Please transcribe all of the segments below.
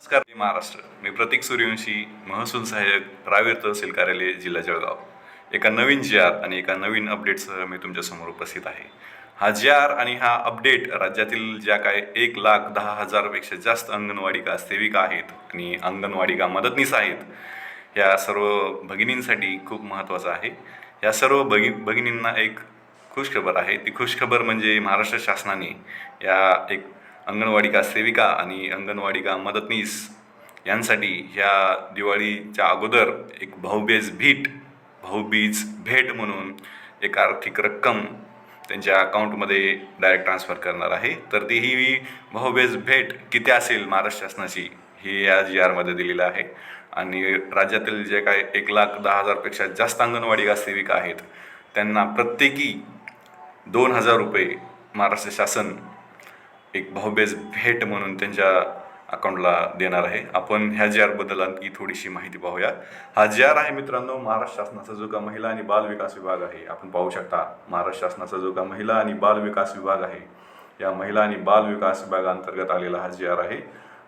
नमस्कार महाराष्ट्र. मी प्रतीक सूर्यवंशी, महसूल सहाय्यक, रावेर तहसील कार्यालय, जिल्हा जळगाव. एका नवीन जी.आर आणि एका नवीन अपडेटसह मी तुमच्यासमोर उपस्थित आहे. हा जी.आर आणि हा अपडेट राज्यातील ज्या काय 1,10,000 पेक्षा जास्त अंगणवाडी सेविका आहेत आणि अंगणवाडी मदतनीस आहेत, या सर्व भगिनींसाठी खूप महत्त्वाचा आहे. या सर्व भगिनींना एक खुशखबर आहे. ती खुशखबर म्हणजे महाराष्ट्र शासनाने या एक अंगणवाडी सेविका आणि अंगणवाडी मदतनीस यांसाठी ह्या दिवाळीच्या अगोदर एक भाऊबीज भेट म्हणून एक आर्थिक रक्कम त्यांच्या अकाउंटमध्ये डायरेक्ट ट्रान्सफर करणार आहे. तर ती ही भाऊबीज भेट किती असेल महाराष्ट्र शासनाची हे या जी.आरमध्ये दिलेलं आहे. आणि राज्यातील जे काय 1,10,000 पेक्षा जास्त अंगणवाडी सेविका आहेत त्यांना प्रत्येकी 2,000 रुपये महाराष्ट्र शासन एक भाऊबीज भेट म्हणून त्यांच्या अकाउंटला देणार आहे. आपण ह्या जी.आरबद्दल आणखी थोडीशी माहिती पाहूया. हा जी.आर आहे मित्रांनो, महाराष्ट्र शासनाचा जो का महिला आणि बाल विकास विभाग आहे, आपण पाहू शकता महाराष्ट्र शासनाचा जो का महिला आणि बाल विकास विभाग आहे, या महिला आणि बाल विकास विभागाअंतर्गत आलेला हा जी.आर आहे.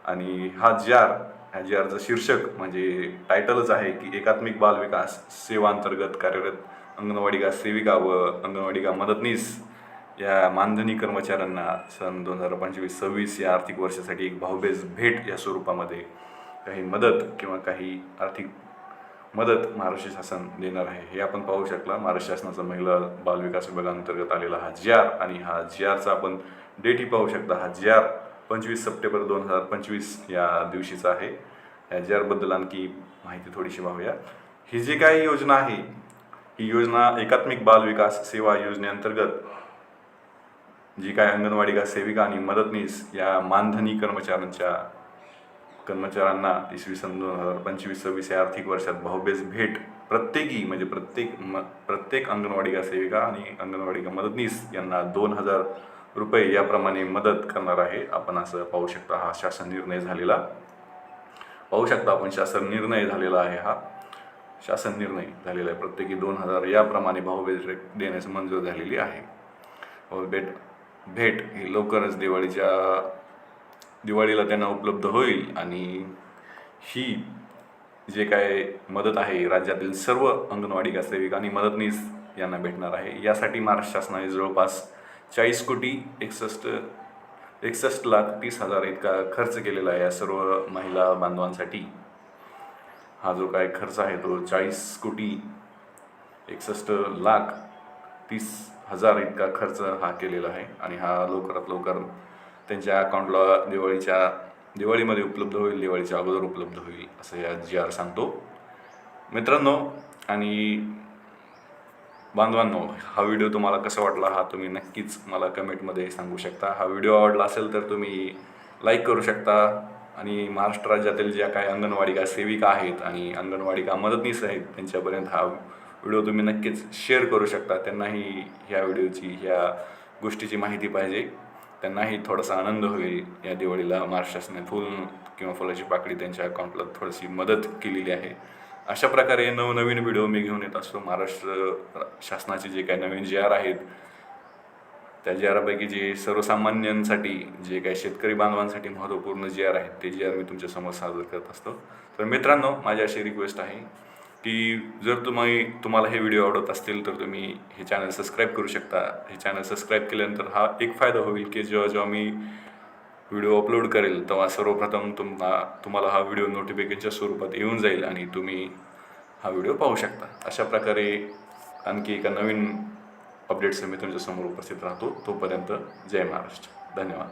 आणि ह्या जी.आरचं शीर्षक म्हणजे टायटलच आहे की एकात्मिक बाल विकास सेवांतर्गत कार्यरत अंगणवाडी सेविका व अंगणवाडी मदतनीस या मानधनी कर्मचाऱ्यांना सन 2025-26 या आर्थिक वर्षासाठी एक भाऊबीज भेट या स्वरूपामध्ये काही मदत किंवा काही आर्थिक मदत महाराष्ट्र शासन देणार आहे. हे आपण पाहू शकला. महाराष्ट्र शासनाचा महिला बाल विकास विभागाअंतर्गत आलेला हा जी.आर आणि हा जी.आरचा आपण डेटही पाहू शकता. हा जी.आर 25 सप्टेंबर 2025 या दिवशीचा आहे. या जी.आरबद्दल आणखी माहिती थोडीशी पाहूया. ही जी काही योजना आहे, ही योजना एकात्मिक बाल विकास सेवा योजनेअंतर्गत जी काय अंगणवाडी सेविका आणि मदतनीस या मानधनी कर्मचाऱ्यांना इसवी सन 2025-26 या आर्थिक वर्षात भाऊबीज भेट प्रत्येकी म्हणजे प्रत्येक अंगणवाडी सेविका आणि अंगणवाडी मदतनीस यांना 2,000 रुपये याप्रमाणे मदत करणार आहे. आपण असं पाहू शकता. हा शासन निर्णय झालेला पाहू शकता आपण. शासन निर्णय झालेला आहे. हा शासन निर्णय झालेला आहे. प्रत्येकी 2,000 याप्रमाणे भाऊबीज देण्यास मंजूर झालेली आहे. भेट ही लवकरच दिवाळीला त्यांना उपलब्ध होईल. आणि ही जे काय मदत आहे राज्यातील सर्व अंगणवाडी सेविका आणि मदतनीस यांना भेटणार आहे. यासाठी महाराष्ट्र शासनाने जवळपास 40,61,60,30,000 इतका खर्च केलेला आहे या सर्व महिला बांधवांसाठी. हा जो काय खर्च आहे तो 40,61,60,30,000 इतका खर्च हा केलेला आहे. आणि हा लवकरात लवकर त्यांच्या अकाउंटला दिवाळीमध्ये उपलब्ध होईल, दिवाळीच्या अगोदर उपलब्ध होईल असं या जी.आर सांगतो. मित्रांनो आणि बांधवांनो, हा व्हिडिओ तुम्हाला कसा वाटला हा तुम्ही नक्कीच मला कमेंटमध्ये सांगू शकता. हा व्हिडिओ आवडला असेल तर तुम्ही लाईक करू शकता. आणि महाराष्ट्र राज्यातील ज्या काही अंगणवाडी सेविका आहेत आणि अंगणवाडी मदतनीस आहेत त्यांच्यापर्यंत हा व्हिडिओ तुम्ही नक्कीच शेअर करू शकता. त्यांनाही ह्या ह्या गोष्टीची माहिती पाहिजे. त्यांनाही थोडासा आनंद होईल. या दिवाळीला महाराष्ट्र शासनाने फूल किंवा फुलाची पाकळी त्यांच्या अकाउंटला थोडीशी मदत केलेली आहे. अशा प्रकारे नवनवीन व्हिडिओ मी घेऊन येत असतो. महाराष्ट्र शासनाचे जे काही नवीन जी.आर आहेत त्या जी.आरपैकी जे सर्वसामान्यांसाठी जे काही शेतकरी बांधवांसाठी महत्त्वपूर्ण जी.आर आहेत ते जी.आर मी तुमच्यासमोर सादर करत असतो. तर मित्रांनो, माझी अशी रिक्वेस्ट आहे की जर तुम्हाला हे व्हिडिओ आवडत असतील तर तुम्ही हे चॅनल सबस्क्राईब करू शकता. हे चॅनल सबस्क्राईब केल्यानंतर हा एक फायदा होईल की जेव्हा मी व्हिडिओ अपलोड करेल तेव्हा सर्वप्रथम तुम्हाला हा व्हिडिओ नोटिफिकेशनच्या स्वरूपात येऊन जाईल आणि तुम्ही हा व्हिडिओ पाहू शकता. अशा प्रकारे आणखी एका नवीन अपडेट्स मी तुमच्यासमोर उपस्थित राहतो. तोपर्यंत जय महाराष्ट्र. धन्यवाद.